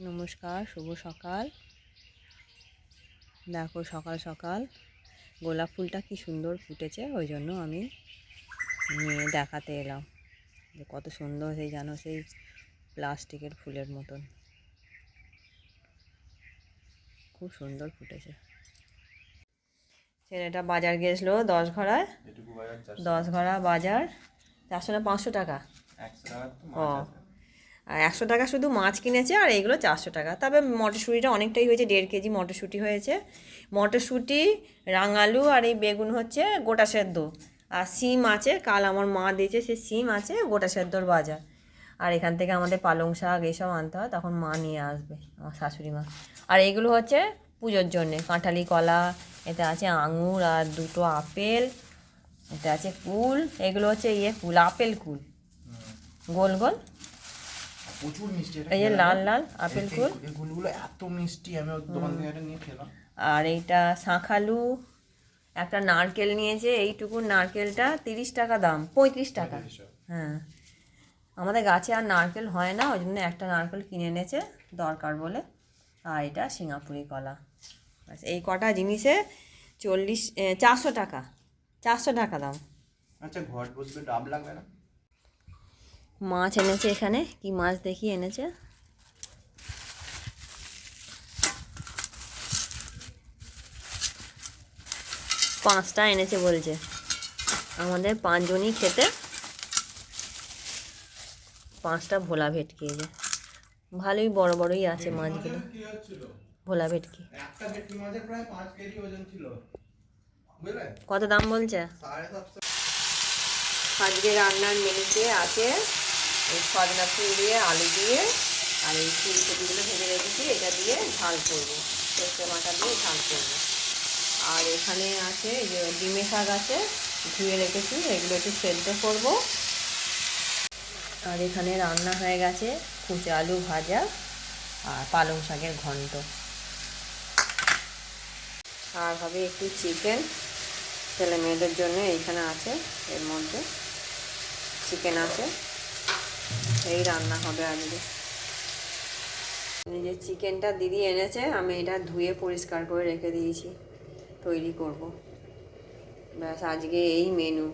নমস্কার, শুভ সকাল। দেখো সকাল সকাল গোলাপ ফুলটা কি সুন্দর ফুটেছে, ওই জন্য আমি নিয়ে দেখাতে এলাম যে কত সুন্দর সেই জানো, সেই প্লাস্টিকের ফুলের মতন খুব সুন্দর ফুটেছে। ছেলেটা বাজার গেছিলো 10 ঘড়ায়, 10 ঘড়া বাজার 400 না 500 টাকা। ও, আর 100 টাকা শুধু মাছ কিনেছে, আর এইগুলো 400 টাকা। তবে মটরশুঁটিটা অনেকটাই হয়েছে, 1.5 কেজি মটরশুঁটি হয়েছে। মটরশুঁটি, রাঙালু আর এই বেগুন হচ্ছে গোটা সেদ্ধ, আর সিম আছে, কাল আমার মা দিয়েছে সে সিম আছে, গোটা সেদ্ধর বাজার। আর এখান থেকে আমাদের পালং শাক এইসব আনতে হয়, তখন মা নিয়ে আসবে, আমার শাশুড়ি মা। আর এইগুলো হচ্ছে পুজোর জন্যে, কাঁঠালি কলা, এতে আছে আঙুর আর 2টো আপেল, এতে আছে কুল। এগুলো হচ্ছে কুল, আপেল কুল, গোল গোল, প্রচুর মিষ্টি। এই যে লাল লাল আপেল কুল, এই কুলগুলো এত মিষ্টি, আমি দোকান থেকে এটা নিয়ে খেলাম। আর এইটা শাঁখালু। একটা নারকেল নিয়েছে, এইটুকু নারকেলটা 30 টাকা দাম, 35 টাকা। হ্যাঁ, আমাদের গাছে আর নারকেল হয় না, ওই জন্য একটা নারকেল কিনে এনেছে দরকার বলে। আর এটা সিঙ্গাপুরি কলা। এই কটা জিনিসে 400 টাকা, 400 টাকা দাম। আচ্ছা, ঘর বসবে ডাব লাগবে না? মাছ এনেছে এখানে, কি মাছ দেখি এনেছে। পাঁচটা এনেছে বলছে, আমাদের 5 জনই খেতে। 5টা ভোলা ভেটকি, যে ভালোই বড় বড়ই আছে মাছগুলো। ভোলা ভেটকি একটা ভেটকি মাছের প্রায় 5 কেজি ওজন ছিল, বুঝলে? কত দাম বলছে? 750। আজকে রান্নার মেনুতে আছে এই সজনা ফুল দিয়ে, আলু দিয়ে, আর এই ফুলকপিগুলো ভেজে রেখেছি, এটা দিয়ে ঝাল করবো, সর্ষে বাটা দিয়ে ঝাল করবো। আর এখানে আছে যে ডিমে শাক আছে, ধুয়ে রেখেছি, এগুলো একটু সেদ্ধ করবো। আর এখানে রান্না হয়ে গেছে কুচো আলু ভাজা আর পালং শাকের ঘন্ট। আর হবে একটু চিকেন, ছেলে মেয়েদের জন্য এইখানে আছে, এর মধ্যে চিকেন আছে, এই রান্না হবে আজকে। এই যে চিকেনটা দিদি এনেছে, আমি এটা ধুয়ে পরিষ্কার করে রেখে দিয়েছি, তৈরি করব। ব্যাস আজকে এই মেনু।